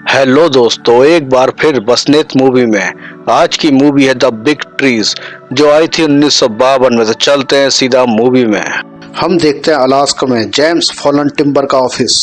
Hello दोस्तों, एक बार फिर बसनेत मूवी में। आज की मूवी है द बिग ट्रीज, जो आई थी 1952 में। तो चलते हैं सीधा मूवी में। हम देखते हैं अलास्का में जेम्स फॉलन टिम्बर का ऑफिस,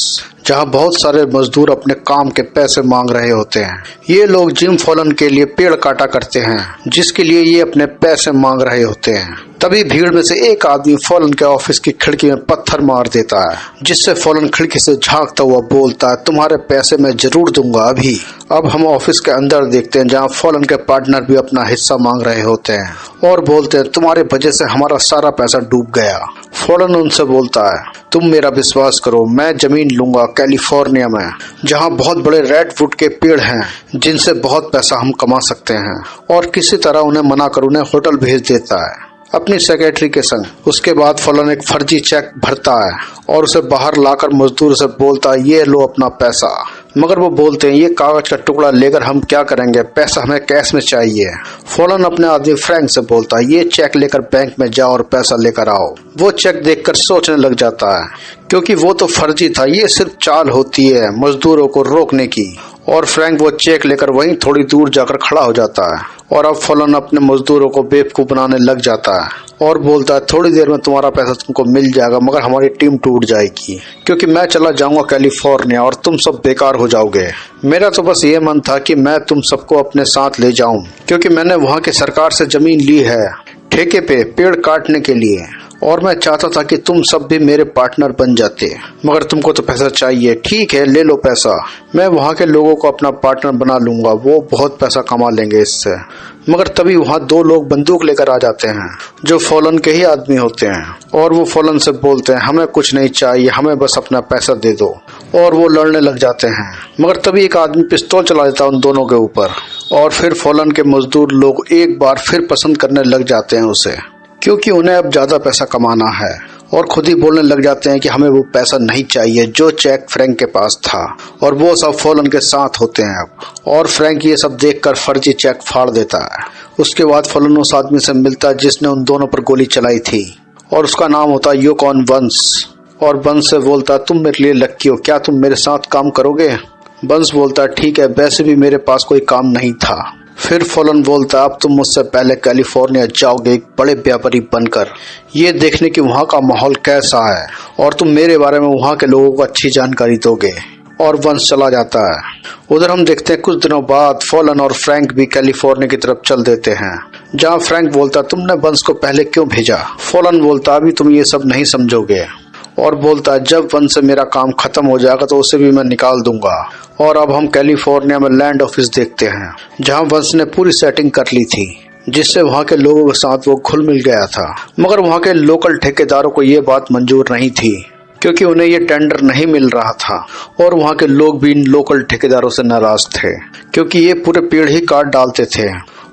जहां बहुत सारे मजदूर अपने काम के पैसे मांग रहे होते हैं। ये लोग जिम फॉलन के लिए पेड़ काटा करते हैं, जिसके लिए ये अपने पैसे मांग रहे होते हैं। तभी भीड़ में से एक आदमी फॉलन के ऑफिस की खिड़की में पत्थर मार देता है, जिससे फॉलन खिड़की से झांकता हुआ बोलता है, तुम्हारे पैसे मैं जरूर दूंगा अभी। अब हम ऑफिस के अंदर देखते हैं, जहां फॉलन के पार्टनर भी अपना हिस्सा मांग रहे होते हैं और बोलते हैं, तुम्हारे वजह से हमारा सारा पैसा डूब गया। फॉलन उनसे बोलता है, तुम मेरा विश्वास करो, मैं जमीन लूंगा कैलिफोर्निया में, जहां बहुत बड़े रेडवुड के पेड़ हैं, जिनसे बहुत पैसा हम कमा सकते हैं। और किसी तरह उन्हें मना कर उन्हें होटल भेज देता है अपनी सेक्रेटरी के संग। उसके बाद फॉलन एक फर्जी चेक भरता है और उसे बाहर लाकर मजदूर से बोलता है, ये लो अपना पैसा। मगर वो बोलते हैं, ये कागज का टुकड़ा लेकर हम क्या करेंगे, पैसा हमें कैश में चाहिए। फॉलन अपने आदमी फ्रैंक से बोलता है, ये चेक लेकर बैंक में जाओ और पैसा लेकर आओ। वो चेक देखकर सोचने लग जाता है, क्योंकि वो तो फर्जी था, ये सिर्फ चाल होती है मजदूरों को रोकने की। और फ्रैंक वो चेक लेकर वहीं थोड़ी दूर जाकर खड़ा हो जाता है। और अब फॉलन अपने मजदूरों को बेवकूफ बनाने लग जाता है और बोलता है, थोड़ी देर में तुम्हारा पैसा तुमको मिल जाएगा, मगर हमारी टीम टूट जाएगी, क्योंकि मैं चला जाऊंगा कैलिफोर्निया और तुम सब बेकार हो जाओगे। मेरा तो बस ये मन था कि मैं तुम सबको अपने साथ ले जाऊं, क्योंकि मैंने वहां की सरकार से जमीन ली है ठेके पे पेड़ काटने के लिए, और मैं चाहता था कि तुम सब भी मेरे पार्टनर बन जाते। मगर तुमको तो पैसा चाहिए, ठीक है ले लो पैसा, मैं वहाँ के लोगों को अपना पार्टनर बना लूंगा, वो बहुत पैसा कमा लेंगे इससे। मगर तभी वहाँ दो लोग बंदूक लेकर आ जाते हैं, जो फॉलन के ही आदमी होते हैं। और वो फॉलन से बोलते हैं, हमें कुछ नहीं चाहिए, हमें बस अपना पैसा दे दो। और वो लड़ने लग जाते हैं, मगर तभी एक आदमी पिस्तौल चला देता है उन दोनों के ऊपर। और फिर फॉलन के मजदूर लोग एक बार फिर पसंद करने लग जाते हैं उसे, क्योंकि उन्हें अब ज्यादा पैसा कमाना है। और खुद ही बोलने लग जाते हैं कि हमें वो पैसा नहीं चाहिए जो चेक फ्रैंक के पास था। और वो सब फॉलन के साथ होते हैं अब। और फ्रैंक ये सब देखकर फर्जी चेक फाड़ देता है। उसके बाद फॉलन उस आदमी से मिलता है जिसने उन दोनों पर गोली चलाई थी, और उसका नाम होता है योकॉन बंस। और बंस से बोलता है, तुम मेरे लिए लक्की हो, क्या तुम मेरे साथ काम करोगे। बंस बोलता है, ठीक है, वैसे भी मेरे पास कोई काम नहीं था। फिर फॉलन बोलता है, अब तुम मुझसे पहले कैलिफोर्निया जाओगे एक बड़े व्यापारी बनकर, ये देखने की वहाँ का माहौल कैसा है, और तुम मेरे बारे में वहाँ के लोगों को अच्छी जानकारी दोगे। और वंश चला जाता है। उधर हम देखते हैं कुछ दिनों बाद फॉलन और फ्रैंक भी कैलिफोर्निया की तरफ चल देते हैं, जहाँ फ्रैंक बोलता है, तुमने वंश को पहले क्यों भेजा। फॉलन बोलता है, अभी तुम ये सब नहीं समझोगे। और बोलता है, जब वंश से मेरा काम खत्म हो जाएगा तो उसे भी मैं निकाल दूंगा। और अब हम कैलिफोर्निया में लैंड ऑफिस देखते हैं, जहां वंश ने पूरी सेटिंग कर ली थी, जिससे वहां के लोगों के साथ वो घुल मिल गया था। मगर वहां के लोकल ठेकेदारों को ये बात मंजूर नहीं थी, क्योंकि उन्हें ये टेंडर नहीं मिल रहा था। और वहां के लोग भी इन लोकल ठेकेदारों से नाराज थे, क्योंकि ये पूरे पेड़ ही काट डालते थे।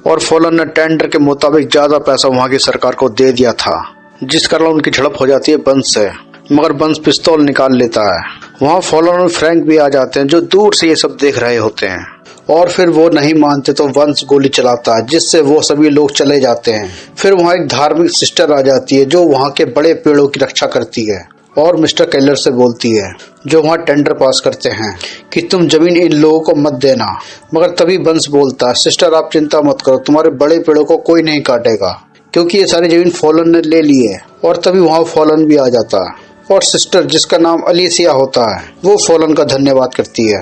और फॉलन ने टेंडर के मुताबिक ज्यादा पैसा वहां की सरकार को दे दिया था, जिस कारण उनकी झड़प हो जाती है बंस से। मगर बंस पिस्तौल निकाल लेता है। वहाँ फॉलन और फ्रैंक भी आ जाते हैं, जो दूर से ये सब देख रहे होते हैं। और फिर वो नहीं मानते तो वंश गोली चलाता है, जिससे वो सभी लोग चले जाते हैं। फिर वहाँ एक धार्मिक सिस्टर आ जाती है, जो वहाँ के बड़े पेड़ों की रक्षा करती है, और मिस्टर केलर से बोलती है, जो वहाँ टेंडर पास करते हैं, कि तुम जमीन इन लोगों को मत देना। मगर तभी बंस बोलता है, सिस्टर आप चिंता मत करो, तुम्हारे बड़े पेड़ों को कोई नहीं काटेगा, क्योंकि ये सारी जमीन फॉलन ने ले ली है। और तभी वहाँ फॉलन भी आ जाता है, और सिस्टर, जिसका नाम अलीसिया होता है, वो फॉलन का धन्यवाद करती है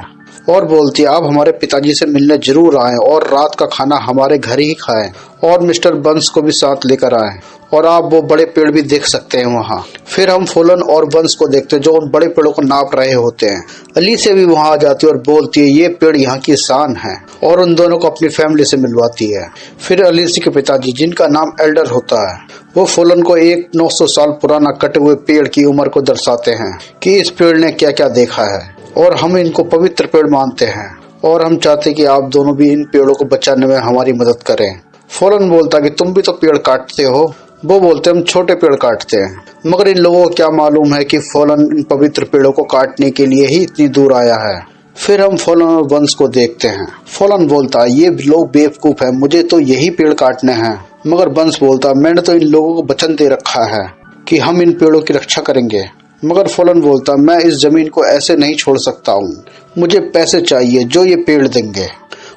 और बोलती है, आप हमारे पिताजी से मिलने जरूर आएं और रात का खाना हमारे घर ही खाएं, और मिस्टर बंस को भी साथ लेकर आएं, और आप वो बड़े पेड़ भी देख सकते हैं वहाँ। फिर हम फॉलन और बंस को देखते हैं, जो उन बड़े पेड़ों को नाप रहे होते हैं। अलीसिया भी वहाँ आ जाती है और बोलती है, ये पेड़ यहाँ की शान है, और उन दोनों को अपनी फैमिली से मिलवाती है। फिर अलीसिया के पिताजी, जिनका नाम एल्डर होता है, वो फॉलन को एक 900 साल पुराना कटे हुए पेड़ की उम्र को दर्शाते हैं, कि इस पेड़ ने क्या क्या देखा है, और हम इनको पवित्र पेड़ मानते हैं, और हम चाहते हैं कि आप दोनों भी इन पेड़ों को बचाने में हमारी मदद करें। फॉलन बोलता है कि तुम भी तो पेड़ काटते हो। वो बोलते हैं, हम छोटे पेड़ काटते हैं। मगर इन लोगों को क्या मालूम है कि फॉलन इन पवित्र पेड़ों को काटने के लिए ही इतनी दूर आया है। फिर हम फॉलन और वंश को देखते हैं। फॉलन बोलता है, ये लोग बेवकूफ है, मुझे तो यही पेड़ काटने हैं। मगर वंश बोलता है, मैंने तो इन लोगों को वचन दे रखा है कि हम इन पेड़ों की रक्षा करेंगे। मगर फॉलन बोलता मैं इस जमीन को ऐसे नहीं छोड़ सकता हूँ, मुझे पैसे चाहिए जो ये पेड़ देंगे।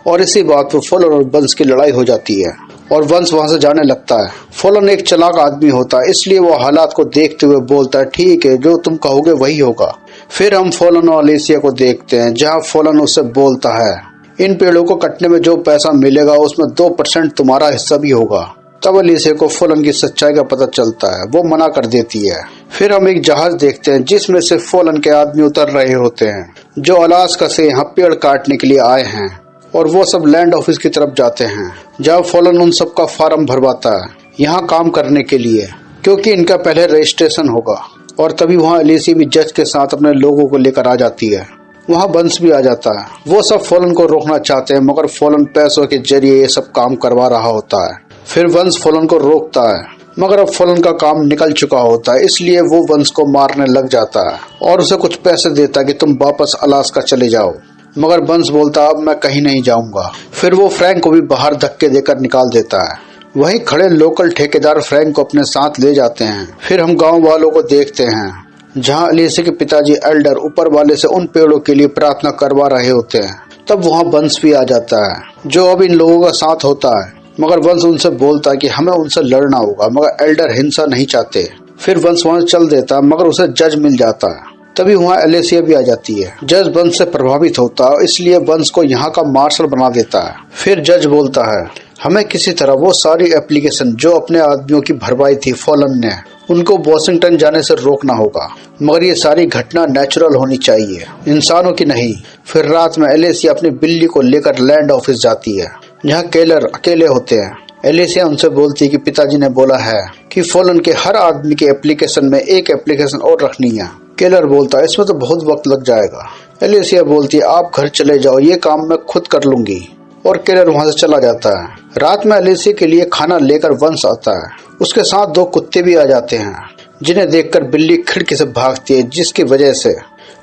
और इसी बात पर फॉलन और वंश की लड़ाई हो जाती है और वंश वहां से जाने लगता है। फॉलन एक चालाक आदमी होता है, इसलिए वो हालात को देखते हुए बोलता है ठीक है, जो तुम कहोगे वही होगा। फिर हम फॉलन और अलेसिया को देखते हैं, जहाँ फॉलन उससे बोलता है इन पेड़ों को कटने में जो पैसा मिलेगा उसमें 2% तुम्हारा हिस्सा भी होगा। तब अलेसिया को फॉलन की सच्चाई का पता चलता है, वो मना कर देती है। फिर हम एक जहाज देखते हैं जिसमें से फॉलन के आदमी उतर रहे होते हैं, जो अलास्का से यहाँ पेड़ काटने के लिए आए हैं, और वो सब लैंड ऑफिस की तरफ जाते हैं, जहाँ फॉलन उन सब का फार्म भरवाता है यहाँ काम करने के लिए, क्योंकि इनका पहले रजिस्ट्रेशन होगा। और तभी वहाँ अलेसिया भी जज के साथ अपने लोगों को लेकर आ जाती है। वहाँ वंश भी आ जाता है। वो सब फॉलन को रोकना चाहते हैं, मगर फॉलन पैसों के जरिए ये सब काम करवा रहा होता है। फिर वंश फॉलन को रोकता है, मगर अब फॉलन का काम निकल चुका होता है, इसलिए वो वंश को मारने लग जाता है और उसे कुछ पैसे देता है कि तुम वापस अलास्का चले जाओ। मगर वंश बोलता अब मैं कहीं नहीं जाऊंगा। फिर वो फ्रैंक को भी बाहर धक्के देकर निकाल देता है। वहीं खड़े लोकल ठेकेदार फ्रैंक को अपने साथ ले जाते हैं। फिर हम गांव वालों को देखते हैं, जहां अलेसिया के पिताजी एल्डर ऊपर वाले से उन पेड़ों के लिए प्रार्थना करवा रहे होते हैं। तब वहां वंश भी आ जाता है, जो अब इन लोगों का साथ होता है। मगर वंश उनसे बोलता है कि हमें उनसे लड़ना होगा, मगर एल्डर हिंसा नहीं चाहते। फिर वंश वहां चल देता है, मगर उसे जज मिल जाता है। तभी वहाँ अलेसिया भी आ जाती है। जज वंश से प्रभावित होता है, इसलिए वंश को यहाँ का मार्शल बना देता है। फिर जज बोलता है हमें किसी तरह वो सारी एप्लीकेशन जो अपने आदमियों की भरवाई थी फॉलन ने, उनको वॉशिंगटन जाने से रोकना होगा, मगर ये सारी घटना नेचुरल होनी चाहिए, इंसानों की नहीं। फिर रात में अलेसिया अपनी बिल्ली को लेकर लैंड ऑफिस जाती है, जहाँ केलर अकेले होते हैं। अलेसिया उनसे बोलती है कि पिताजी ने बोला है कि फॉलन के हर आदमी के एप्लीकेशन में एक एप्लीकेशन और रखनी है। केलर बोलता है इसमें तो बहुत वक्त लग जाएगा। एलेसिया बोलती है आप घर चले जाओ, ये काम मैं खुद कर लूंगी। और केलर वहां से चला जाता है। रात में एलेसिया के लिए खाना लेकर वंश आता है। उसके साथ 2 कुत्ते भी आ जाते हैं, जिन्हें देखकर बिल्ली खिड़की से भागती है, जिसकी वजह से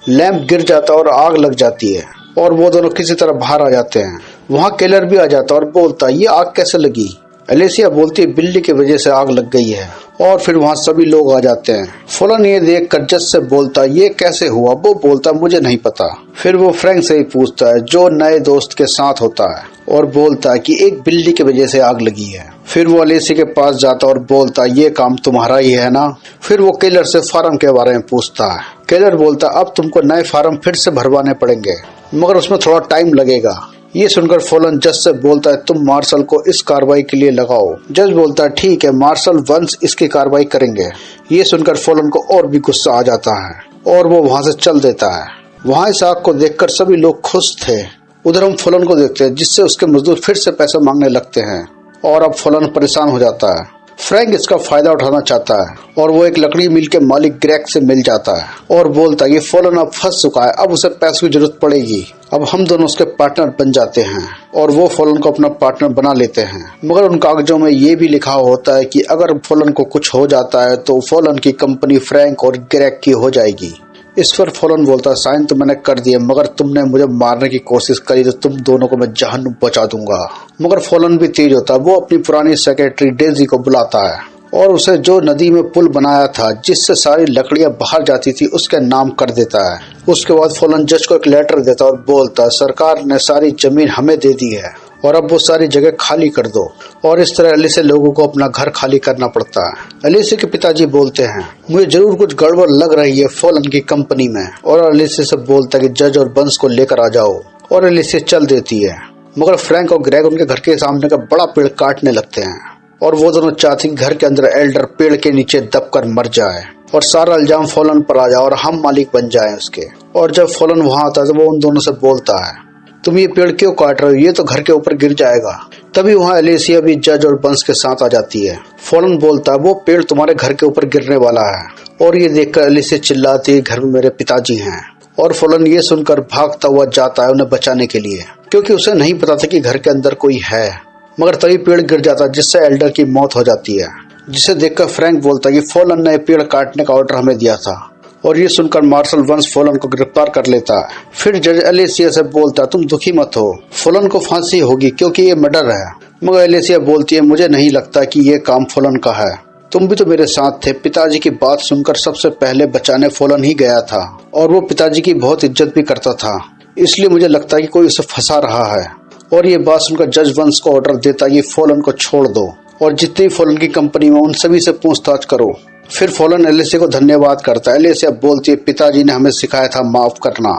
लैंप गिर जाता है और आग लग जाती है और वो दोनों किसी तरह बाहर आ जाते हैं। वहाँ केलर भी आ जाता है और बोलता है ये आग कैसे लगी। एलेसिया बोलती है बिल्ली की वजह से आग लग गई है। और फिर वहाँ सभी लोग आ जाते हैं। फॉलन ये देख कर जज से बोलता ये कैसे हुआ। वो बोलता मुझे नहीं पता। फिर वो फ्रैंक से ही पूछता है, जो नए दोस्त के साथ होता है, और बोलता है कि एक बिल्ली की वजह से आग लगी है। फिर वो अलेसिया के पास जाता और बोलता ये काम तुम्हारा ही है ना। फिर वो केलर से फार्म के बारे में पूछता है। केलर बोलता अब तुमको नए फार्म फिर से भरवाने पड़ेंगे, मगर उसमें थोड़ा टाइम लगेगा। ये सुनकर फॉलन जज से बोलता है तुम मार्शल को इस कार्रवाई के लिए लगाओ। जज बोलता है ठीक है, मार्शल वंश इसकी कार्रवाई करेंगे। ये सुनकर फॉलन को और भी गुस्सा आ जाता है और वो वहां से चल देता है। वहां इस आग को देखकर सभी लोग खुश थे। उधर हम फॉलन को देखते हैं, जिससे उसके मजदूर फिर से पैसा मांगने लगते हैं और अब फॉलन परेशान हो जाता है। फ्रैंक इसका फायदा उठाना चाहता है और वो एक लकड़ी मिल के मालिक ग्रेग से मिल जाता है और बोलता है ये फॉलन अब फंस चुका है, अब उसे पैसों की जरूरत पड़ेगी। अब हम दोनों उसके पार्टनर बन जाते हैं और वो फॉलन को अपना पार्टनर बना लेते हैं। मगर उन कागजों में ये भी लिखा होता है कि अगर फॉलन को कुछ हो जाता है तो फॉलन की कंपनी फ्रैंक और ग्रेग की हो जाएगी। इस पर फॉलन बोलता है साइन तो मैंने कर दिया, मगर तुमने मुझे मारने की कोशिश करी तो तुम दोनों को मैं जहन्नुम पहुंचा दूंगा। मगर फॉलन भी तेज होता है। वो अपनी पुरानी सेक्रेटरी डेजी को बुलाता है और उसे जो नदी में पुल बनाया था जिससे सारी लकड़ियां बाहर जाती थी उसके नाम कर देता है। उसके बाद फॉलन जज को एक लेटर देता है और बोलता है सरकार ने सारी जमीन हमें दे दी है और अब वो सारी जगह खाली कर दो। और इस तरह अलेसिया लोगों को अपना घर खाली करना पड़ता है। अलेसिया के पिताजी बोलते हैं मुझे जरूर कुछ गड़बड़ लग रही है फॉलन की कंपनी में, और अलेसिया से बोलता है कि जज और बंस को लेकर आ जाओ, और अलेसिया चल देती है। मगर फ्रैंक और ग्रेग उनके घर के सामने का बड़ा पेड़ काटने लगते हैं और वो दोनों चाहते हैं घर के अंदर एल्डर पेड़ के नीचे दबकर मर जाए और सारा इल्जाम फॉलन पर आ जाए और हम मालिक बन जाए उसके। और जब फॉलन वहां आता है तो वो उन दोनों से बोलता है तुम ये पेड़ क्यों काट रहे हो, ये तो घर के ऊपर गिर जाएगा। तभी वहाँ अलेसिया भी जज और बंस के साथ आ जाती है। फॉलन बोलता है वो पेड़ तुम्हारे घर के ऊपर गिरने वाला है, और ये देखकर अलेसिया चिल्लाती है घर में मेरे पिताजी हैं। और फॉलन ये सुनकर भागता हुआ जाता है उन्हें बचाने के लिए, क्योंकि उसे नहीं पता था कि घर के अंदर कोई है। मगर तभी पेड़ गिर जाता है जिससे एल्डर की मौत हो जाती है, जिसे देखकर फ्रैंक बोलता है कि फॉलन ने पेड़ काटने का ऑर्डर हमें दिया था। और ये सुनकर मार्शल वंश फॉलन को गिरफ्तार कर लेता है। फिर जज अलेसिया से बोलता है तुम दुखी मत हो, फॉलन को फांसी होगी क्योंकि ये मर्डर है। मगर अलेसिया बोलती है मुझे नहीं लगता कि ये काम फॉलन का है। तुम भी तो मेरे साथ थे। पिताजी की बात सुनकर सबसे पहले बचाने फॉलन ही गया था और वो पिताजी की बहुत इज्जत भी करता था, इसलिए मुझे लगता है कि कोई उसे फंसा रहा है। और ये बात सुनकर जज वंस को ऑर्डर देता है कि फॉलन को छोड़ दो और जितनी फॉलन की कंपनी में उन सभी से पूछताछ करो। फिर फॉलन एलिसिया को धन्यवाद करता है। एलिसिया बोलती है पिताजी ने हमें सिखाया था माफ करना।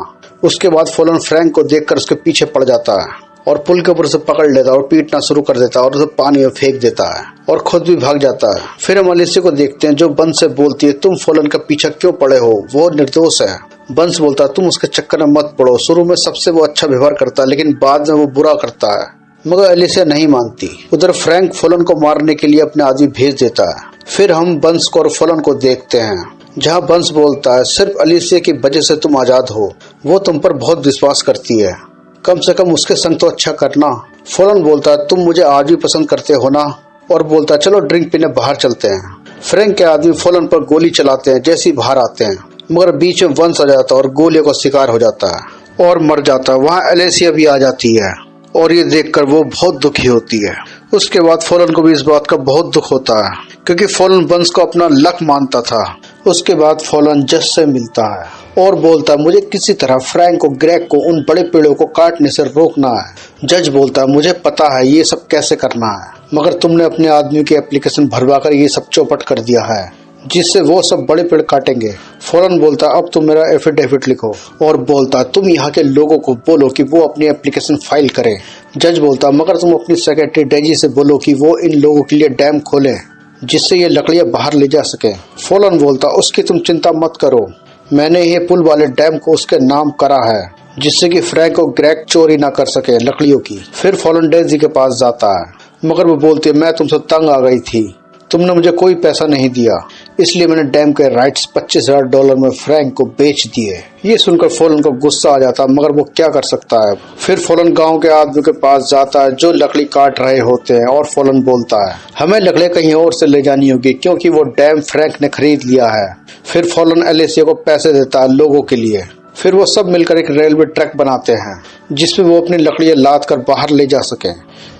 उसके बाद फॉलन फ्रैंक को देखकर उसके पीछे पड़ जाता है और पुल के ऊपर उसे पकड़ लेता है और पीटना शुरू कर देता है और उसे पानी में फेंक देता है और खुद भी भाग जाता है। फिर हम एलिसिया को देखते हैं जो बंस से बोलती है तुम फॉलन का पीछा क्यों पड़े हो, वो निर्दोष है। बंस बोलता है तुम उसके चक्कर में मत पड़ो, शुरू में सबसे वो अच्छा व्यवहार करता है लेकिन बाद में वो बुरा करता है। मगर एलिसिया नहीं मानती। उधर फ्रैंक फॉलन को मारने के लिए अपने आदमी भेज देता है। फिर हम बंस को और फॉलन को देखते हैं जहाँ बंस बोलता है सिर्फ एलिसिया की वजह से तुम आजाद हो, वो तुम पर बहुत विश्वास करती है, कम से कम उसके संग तो अच्छा करना। फॉलन बोलता है तुम मुझे आज भी पसंद करते हो ना, और बोलता है चलो ड्रिंक पीने बाहर चलते हैं। फ्रैंक के आदमी फॉलन पर गोली चलाते हैं जैसे ही बाहर आते हैं, मगर बीच में वंस आ जाता है और गोलियों का शिकार हो जाता है और मर जाता है। वहाँ एलिसिया भी आ जाती है और ये देखकर वो बहुत दुखी होती है। उसके बाद फॉलन को भी इस बात का बहुत दुख होता है क्योंकि फॉलन वंस को अपना लक मानता था। उसके बाद फॉलन जज से मिलता है और बोलता है मुझे किसी तरह फ्रैंक और ग्रेग को उन बड़े पेड़ों को काटने से रोकना है। जज बोलता है मुझे पता है ये सब कैसे करना है, मगर तुमने अपने आदमी की एप्लीकेशन भरवाकर ये सब चौपट कर दिया है जिससे वो सब बड़े पेड़ काटेंगे। फौरन बोलता अब तुम मेरा एफिडेविट लिखो और बोलता तुम यहाँ के लोगों को बोलो कि वो अपनी एप्लीकेशन फाइल करें। जज बोलता मगर तुम अपनी सेक्रेटरी डेजी से बोलो कि वो इन लोगों के लिए डैम खोले जिससे ये लकड़ियाँ बाहर ले जा सके। फौरन बोलता उसकी तुम चिंता मत करो, मैंने ये पुल वाले डैम को उसके नाम करा है जिससे कि फ्रैंक और ग्रेग चोरी ना कर सके लकड़ियों की। फिर फौरन डेजी के पास जाता है मगर वो बोलती है मैं तुमसे तंग आ गई थी, तुमने मुझे कोई पैसा नहीं दिया इसलिए मैंने डैम के राइट्स $25,000 में फ्रैंक को बेच दिए। ये सुनकर फौरन को गुस्सा आ जाता है मगर वो क्या कर सकता है। फिर फौरन गांव के आदमी के पास जाता है जो लकड़ी काट रहे होते हैं और फौरन बोलता है हमें लकड़ी कहीं और से ले जानी होगी क्योंकि वो डैम फ्रैंक ने खरीद लिया है। फिर फौरन एलिसिया को पैसे देता है लोगों के लिए। फिर वो सब मिलकर एक रेलवे ट्रैक बनाते हैं जिसमें वो अपनी लकड़ियां लाद कर बाहर ले जा सके।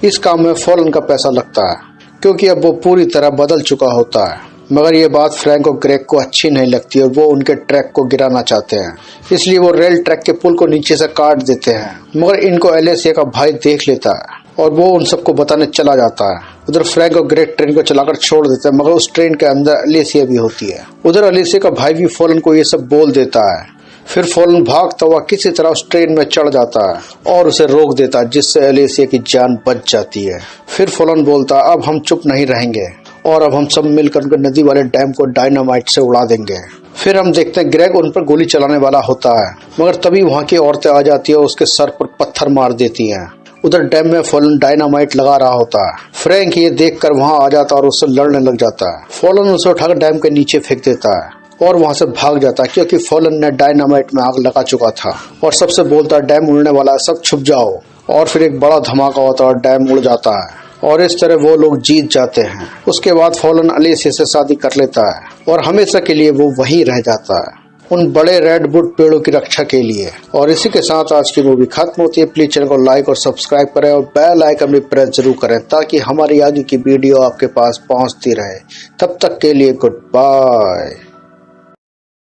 इस काम में फौरन का पैसा लगता है क्योंकि अब वो पूरी तरह बदल चुका होता है। मगर ये बात फ्रैंक और ग्रेग को अच्छी नहीं लगती और वो उनके ट्रैक को गिराना चाहते हैं, इसलिए वो रेल ट्रैक के पुल को नीचे से काट देते हैं। मगर इनको एलिसिया का भाई देख लेता है और वो उन सबको बताने चला जाता है। उधर फ्रैंक और ग्रेग ट्रेन को चलाकर छोड़ देते हैं मगर उस ट्रेन के अंदर एलिसिया भी होती है। उधर एलिसिया का भाई भी फौरन को ये सब बोल देता है। फिर फौरन भागता हुआ किसी तरह उस ट्रेन में चढ़ जाता है और उसे रोक देता है जिससे एलिसिया की जान बच जाती है। फिर फौरन बोलता है अब हम चुप नहीं रहेंगे और अब हम सब मिलकर उनके नदी वाले डैम को डायनामाइट से उड़ा देंगे। फिर हम देखते हैं ग्रेग उन पर गोली चलाने वाला होता है मगर तभी वहाँ की औरतें आ जाती है और उसके सर पर पत्थर मार देती हैं। उधर डैम में फौरन डायनामाइट लगा रहा होता है। फ्रैंक ये देखकर वहाँ आ जाता है और उससे लड़ने लग जाता है। फौरन उसे उठाकर डैम के नीचे फेंक देता है और वहां से भाग जाता है क्योंकि फौरन ने डायनामाइट में आग लगा चुका था और सबसे बोलता है डैम उड़ने वाला है, सब छुप जाओ। और फिर एक बड़ा धमाका होता है और डैम उड़ जाता है और इस तरह वो लोग जीत जाते हैं। उसके बाद फौरन एलिसिया से शादी कर लेता है और हमेशा के लिए वो वहीं रह जाता है उन बड़े रेडवुड पेड़ों की रक्षा के लिए। और इसी के साथ आज की मूवी खत्म होती है। प्लीज चैनल को लाइक और सब्सक्राइब करें और बेल आइकन भी प्रेस जरूर करें ताकि हमारी आगे की वीडियो आपके पास पहुंचती रहे। तब तक के लिए गुड बाय।